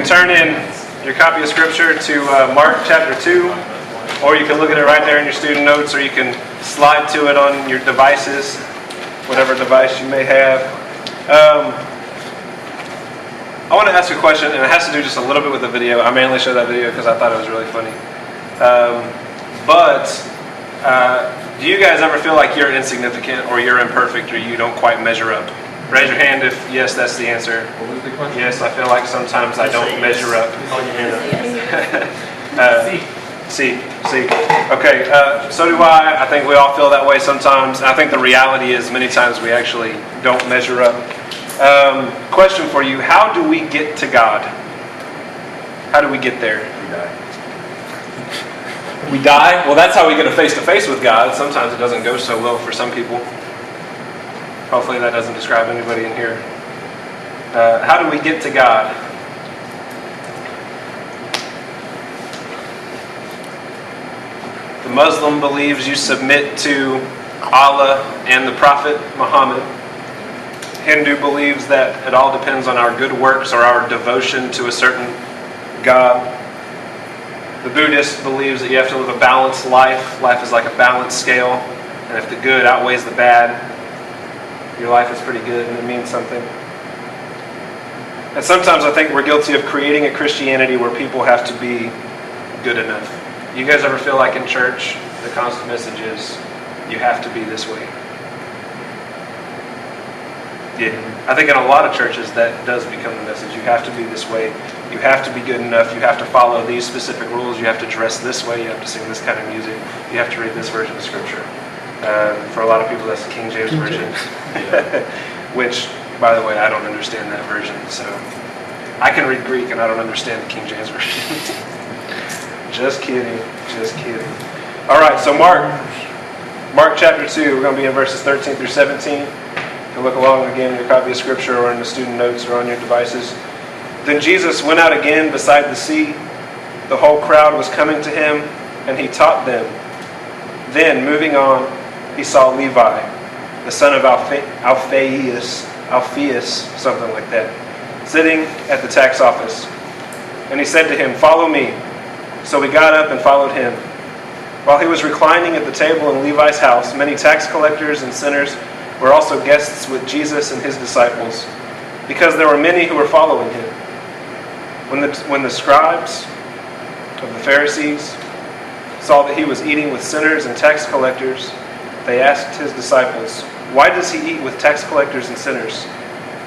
Turn in your copy of Scripture to Mark chapter 2, or you can look at it right there in your student notes, or you can slide to it on your devices, whatever device you may have. I want to ask a question, and it has to do just a little bit with the video. I mainly showed that video because I thought it was really funny. Do you guys ever feel like you're insignificant, or you're imperfect, or you don't quite measure up? Raise your hand if yes, that's the answer. What was the question? Yes, I feel like sometimes I don't measure up. See. Okay, so do I. I think we all feel that way sometimes. I think the reality is many times we actually don't measure up. Question for you, how do we get to God? How do we get there? We die? Well, that's how we get a face-to-face with God. Sometimes it doesn't go so well for some people. Hopefully that doesn't describe anybody in here. How do we get to God? The Muslim believes you submit to Allah and the Prophet Muhammad. Hindu believes that it all depends on our good works or our devotion to a certain God. The Buddhist believes that you have to live a balanced life. Life is like a balanced scale, and if the good outweighs the bad, your life is pretty good and it means something. And sometimes I think we're guilty of creating a Christianity where people have to be good enough. You guys ever feel like in church, the constant message is, you have to be this way? Yeah. I think in a lot of churches that does become the message. You have to be this way. You have to be good enough. You have to follow these specific rules. You have to dress this way. You have to sing this kind of music. You have to read this version of Scripture. For a lot of people, that's the King James Version. Which, by the way, I don't understand that version. So I can read Greek and I don't understand the King James Version. Just kidding. All right, so Mark chapter 2, we're going to be in verses 13 through 17. You can look along again in your copy of Scripture or in the student notes or on your devices. Then Jesus went out again beside the sea. The whole crowd was coming to him, and he taught them. Then, moving on, he saw Levi, the son of Alphaeus, something like that, sitting at the tax office. And he said to him, "Follow me." So he got up and followed him. While he was reclining at the table in Levi's house, many tax collectors and sinners were also guests with Jesus and his disciples, because there were many who were following him. When the scribes of the Pharisees saw that he was eating with sinners and tax collectors, they asked his disciples, "Why does he eat with tax collectors and sinners?"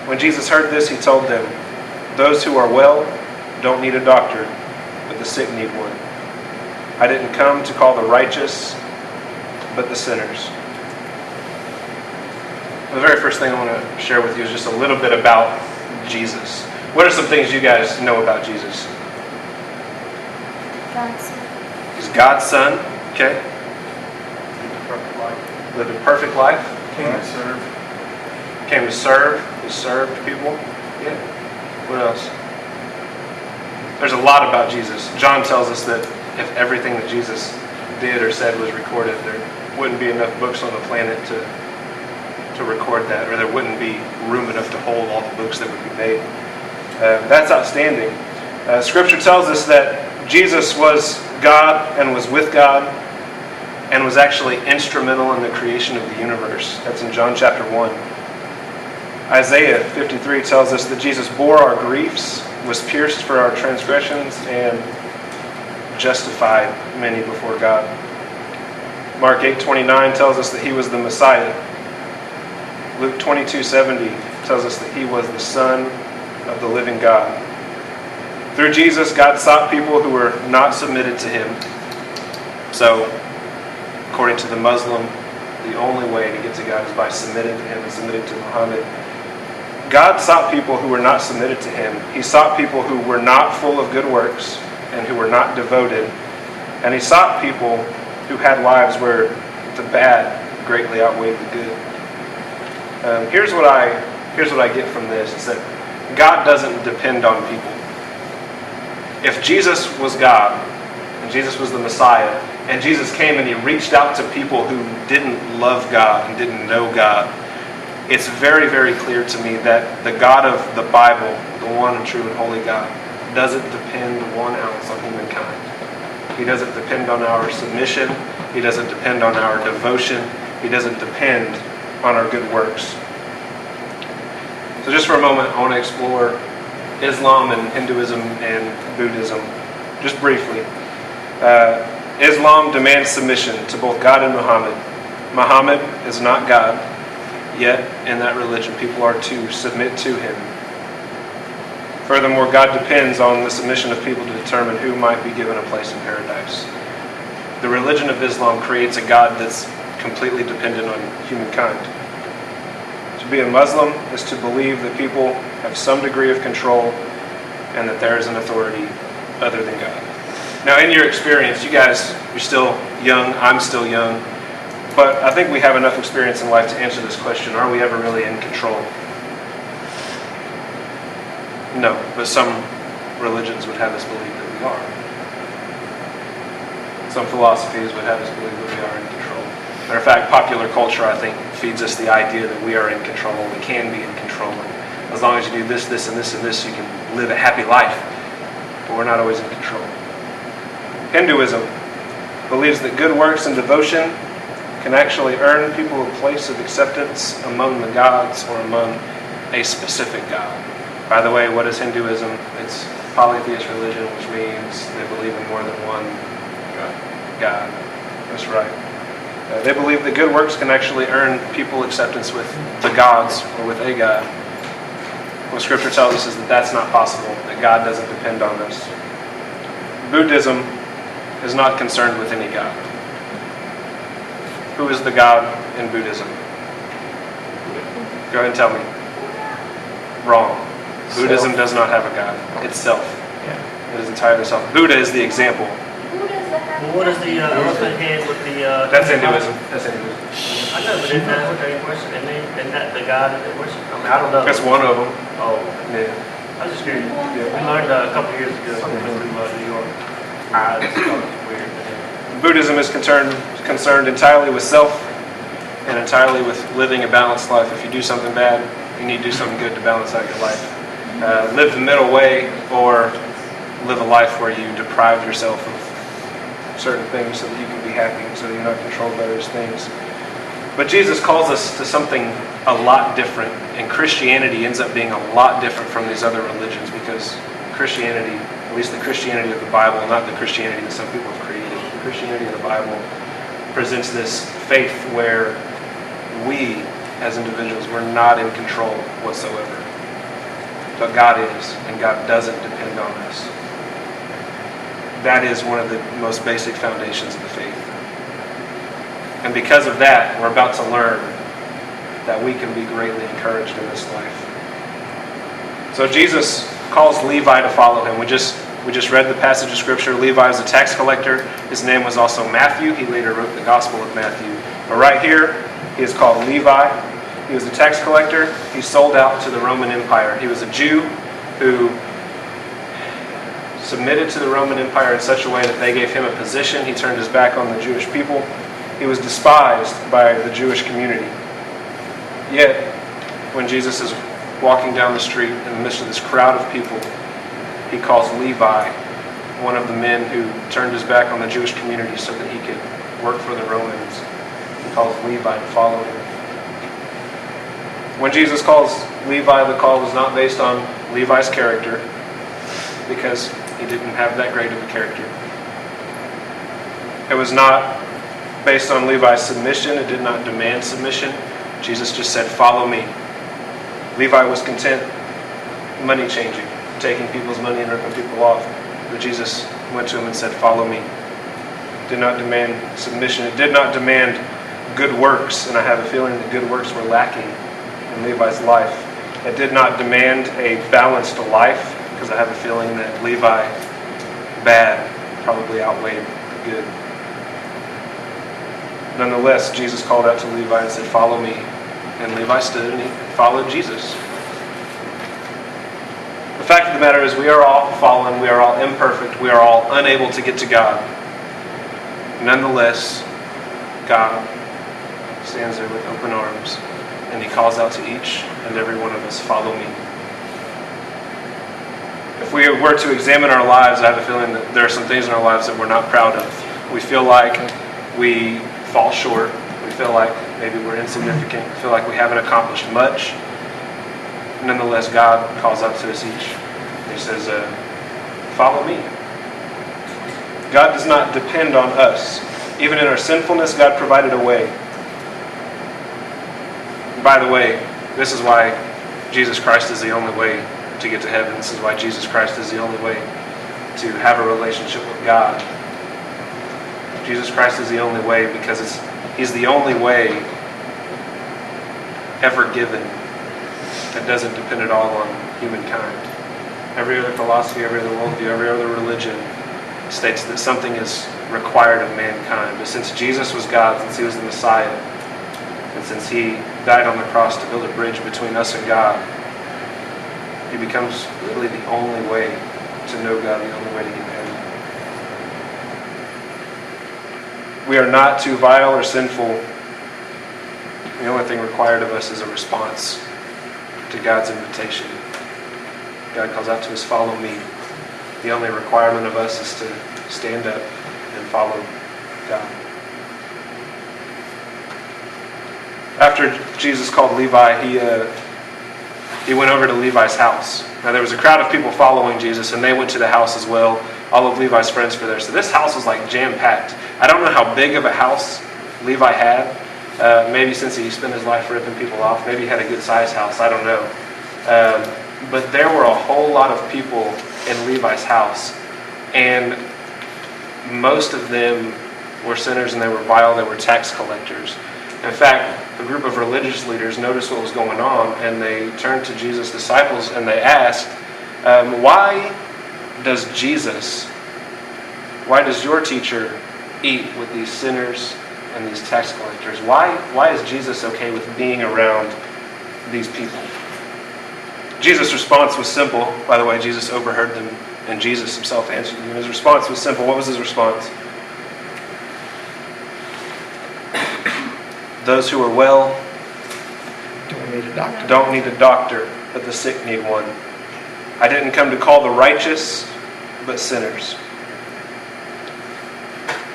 When Jesus heard this, he told them, "Those who are well don't need a doctor, but the sick need one. I didn't come to call the righteous, but the sinners." The very first thing I want to share with you is just a little bit about Jesus. What are some things you guys know about Jesus? God's Son. He's God's Son, okay? Lived a perfect life. Came to serve. He served people. Yeah. What else? There's a lot about Jesus. John tells us that if everything that Jesus did or said was recorded, there wouldn't be enough books on the planet to record that, or there wouldn't be room enough to hold all the books that would be made. That's outstanding. Scripture tells us that Jesus was God and was with God and was actually instrumental in the creation of the universe. That's in John chapter 1. Isaiah 53 tells us that Jesus bore our griefs, was pierced for our transgressions, and justified many before God. Mark 8:29 tells us that he was the Messiah. Luke 22:70 tells us that he was the Son of the living God. Through Jesus, God sought people who were not submitted to him. So, according to the Muslim, the only way to get to God is by submitting to him and submitting to Muhammad. God sought people who were not submitted to him. He sought people who were not full of good works and who were not devoted. And he sought people who had lives where the bad greatly outweighed the good. Here's what I get from this, is that God doesn't depend on people. If Jesus was God, and Jesus was the Messiah, and Jesus came and he reached out to people who didn't love God and didn't know God, it's very, very clear to me that the God of the Bible, the one and true and holy God, doesn't depend 1 ounce on humankind. He doesn't depend on our submission. He doesn't depend on our devotion. He doesn't depend on our good works. So just for a moment, I want to explore Islam and Hinduism and Buddhism, just briefly. Islam demands submission to both God and Muhammad. Muhammad is not God, yet in that religion people are to submit to him. Furthermore, God depends on the submission of people to determine who might be given a place in paradise. The religion of Islam creates a God that's completely dependent on humankind. To be a Muslim is to believe that people have some degree of control and that there is an authority other than God. Now, in your experience, you guys, you're still young, I'm still young, but I think we have enough experience in life to answer this question: are we ever really in control? No, but some religions would have us believe that we are. Some philosophies would have us believe that we are in control. Matter of fact, popular culture, I think, feeds us the idea that we are in control, we can be in control. And as long as you do this, this, and this, and this, you can live a happy life. But we're not always in control. Hinduism believes that good works and devotion can actually earn people a place of acceptance among the gods or among a specific god. By the way, what is Hinduism? It's polytheist religion, which means they believe in more than one God. That's right. They believe that good works can actually earn people acceptance with the gods or with a God. What Scripture tells us is that that's not possible, that God doesn't depend on us. Buddhism is not concerned with any God. Who is the God in Buddhism? Go ahead and tell me. Wrong. Buddhism does not have a God. It's self. Yeah. It is entirely self. Buddha is the example. What is the elephant head with the... That's Hinduism. That's Hinduism. I know, but isn't that what they worship? Isn't that the God that they worship? I mean, I don't know. That's one of them. Oh. Yeah. I was just curious. Yeah. We learned a couple years ago when we went to New York. I just thought it was weird. Buddhism is concerned entirely with self and entirely with living a balanced life. If you do something bad, you need to do something good to balance out your life. Live the middle way, or live a life where you deprive yourself of certain things so that you can be happy, so that you're not controlled by those things. But Jesus calls us to something a lot different, and Christianity ends up being a lot different from these other religions, because Christianity, at least the Christianity of the Bible, not the Christianity that some people have created, the Christianity of the Bible presents this faith where we, as individuals, we're not in control whatsoever. But God is, and God doesn't depend on us. That is one of the most basic foundations of the faith. And because of that, we're about to learn that we can be greatly encouraged in this life. So Jesus calls Levi to follow him. We just read the passage of Scripture. Levi was a tax collector. His name was also Matthew. He later wrote the Gospel of Matthew. But right here, he is called Levi. He was a tax collector. He sold out to the Roman Empire. He was a Jew who submitted to the Roman Empire in such a way that they gave him a position. He turned his back on the Jewish people. He was despised by the Jewish community. Yet, when Jesus is walking down the street in the midst of this crowd of people, he calls Levi, one of the men who turned his back on the Jewish community so that he could work for the Romans. He calls Levi to follow him. When Jesus calls Levi, the call was not based on Levi's character, because he didn't have that great of a character. It was not based on Levi's submission. It did not demand submission. Jesus just said, "Follow me." Levi was content money changing, taking people's money and ripping people off. But Jesus went to him and said, "Follow me." It did not demand submission. It did not demand good works, and I have a feeling that good works were lacking in Levi's life. It did not demand a balanced life, because I have a feeling that Levi bad probably outweighed the good. Nonetheless, Jesus called out to Levi and said, "Follow me." And Levi stood and he followed Jesus. The fact of the matter is we are all fallen, we are all imperfect, we are all unable to get to God. Nonetheless, God stands there with open arms and he calls out to each and every one of us, "Follow me." If we were to examine our lives, I have a feeling that there are some things in our lives that we're not proud of. We feel like we fall short. We feel like maybe we're insignificant. We feel like we haven't accomplished much. Nonetheless, God calls out to us each. He says, "Follow me." God does not depend on us. Even in our sinfulness, God provided a way. And by the way, this is why Jesus Christ is the only way to get to heaven. This is why Jesus Christ is the only way to have a relationship with God. Jesus Christ is the only way because He's the only way ever given that doesn't depend at all on humankind. Every other philosophy, every other worldview, every other religion states that something is required of mankind. But since Jesus was God, since He was the Messiah, and since He died on the cross to build a bridge between us and God, He becomes really the only way to know God, the only way to get to heaven. We are not too vile or sinful. The only thing required of us is a response to God's invitation. God calls out to us, "Follow me." The only requirement of us is to stand up and follow God. After Jesus called Levi, he went over to Levi's house. Now there was a crowd of people following Jesus, and they went to the house as well. All of Levi's friends were there. So this house was like jam-packed. I don't know how big of a house Levi had. Maybe since he spent his life ripping people off, maybe he had a good-sized house. I don't know. But there were a whole lot of people in Levi's house, and most of them were sinners and they were vile. They were tax collectors. In fact, a group of religious leaders noticed what was going on, and they turned to Jesus' disciples and they asked, why does your teacher eat with these sinners and these tax collectors? Why is Jesus okay with being around these people? Jesus' response was simple. By the way, Jesus overheard them, and Jesus himself answered them. His response was simple. What was his response? Those who are well don't need a doctor, but the sick need one. I didn't come to call the righteous, but sinners.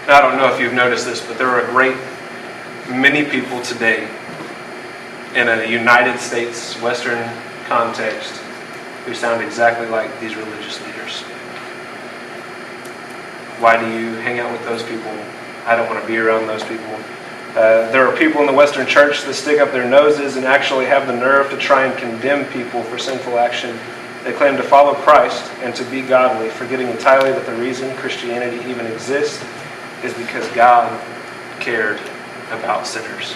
Now, I don't know if you've noticed this, but there are a great many people today in a United States Western context who sound exactly like these religious leaders. Why do you hang out with those people? I don't want to be around those people. There are people in the Western church that stick up their noses and actually have the nerve to try and condemn people for sinful action. They claim to follow Christ and to be godly, forgetting entirely that the reason Christianity even exists is because God cared about sinners.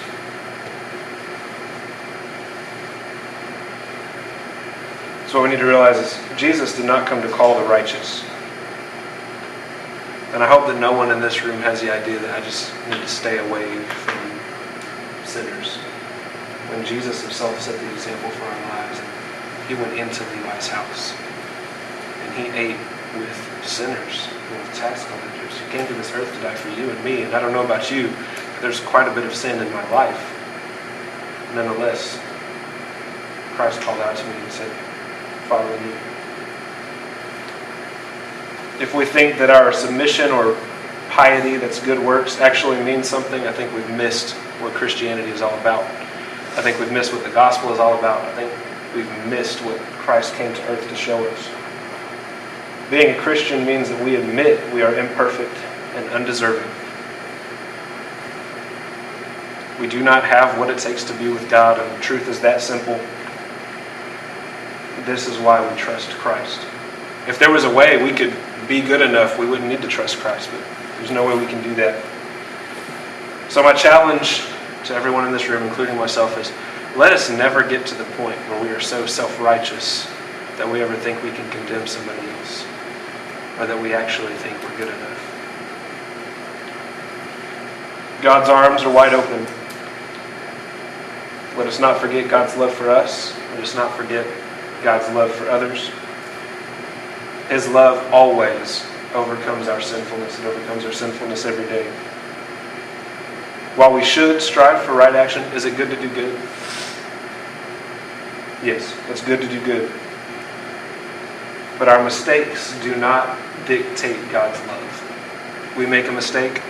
So what we need to realize is Jesus did not come to call the righteous. And I hope that no one in this room has the idea that I just need to stay away from sinners. When Jesus himself set the example for our lives, he went into Levi's house. And he ate with sinners, with tax collectors. He came to this earth to die for you and me. And I don't know about you, but there's quite a bit of sin in my life. Nonetheless, Christ called out to me and said, "Follow me." If we think that our submission or piety, that's good works, actually means something, I think we've missed what Christianity is all about. I think we've missed what the gospel is all about. I think we've missed what Christ came to earth to show us. Being a Christian means that we admit we are imperfect and undeserving. We do not have what it takes to be with God, and the truth is that simple. This is why we trust Christ. If there was a way we could be good enough, we wouldn't need to trust Christ, but there's no way we can do that. So my challenge to everyone in this room, including myself, is let us never get to the point where we are so self-righteous that we ever think we can condemn somebody else. or that we actually think we're good enough. God's arms are wide open. Let us not forget God's love for us. Let us not forget God's love for others. His love always overcomes our sinfulness. It overcomes our sinfulness every day. While we should strive for right action, is it good to do good? Yes, it's good to do good. But our mistakes do not dictate God's love. We make a mistake,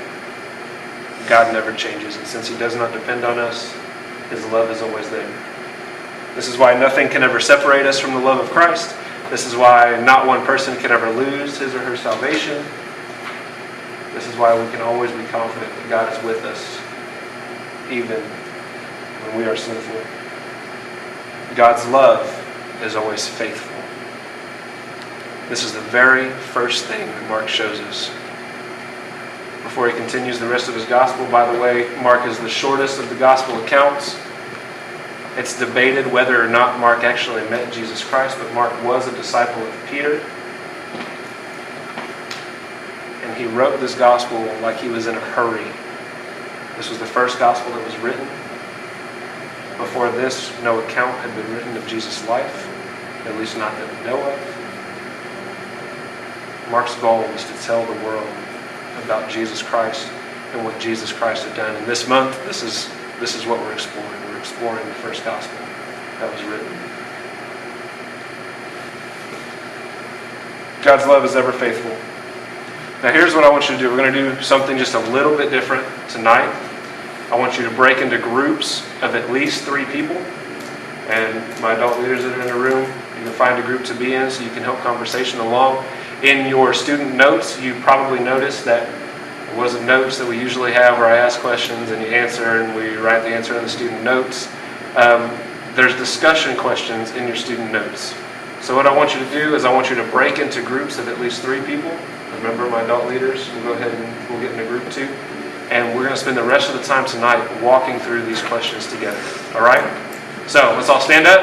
God never changes. And since He does not depend on us, His love is always there. This is why nothing can ever separate us from the love of Christ. This is why not one person can ever lose his or her salvation. This is why we can always be confident that God is with us, even when we are sinful. God's love is always faithful. This is the very first thing that Mark shows us. Before he continues the rest of his gospel, by the way, Mark is the shortest of the gospel accounts. It's debated whether or not Mark actually met Jesus Christ, but Mark was a disciple of Peter. And he wrote this gospel like he was in a hurry. This was the first gospel that was written. Before this, no account had been written of Jesus' life, at least not that we know of. Mark's goal was to tell the world about Jesus Christ and what Jesus Christ had done. And this month, this is what we're exploring. We're exploring the first gospel that was written. God's love is ever faithful. Now here's what I want you to do. We're going to do something just a little bit different tonight. I want you to break into groups of at least 3 people. And my adult leaders that are in the room, you can find a group to be in so you can help conversation along. In your student notes, you probably noticed that it wasn't notes that we usually have where I ask questions and you answer and we write the answer in the student notes. There's discussion questions in your student notes. So what I want you to do is I want you to break into groups of at least 3 people. Remember, my adult leaders, we'll go ahead and we'll get into group 2. And we're going to spend the rest of the time tonight walking through these questions together. All right? So let's all stand up.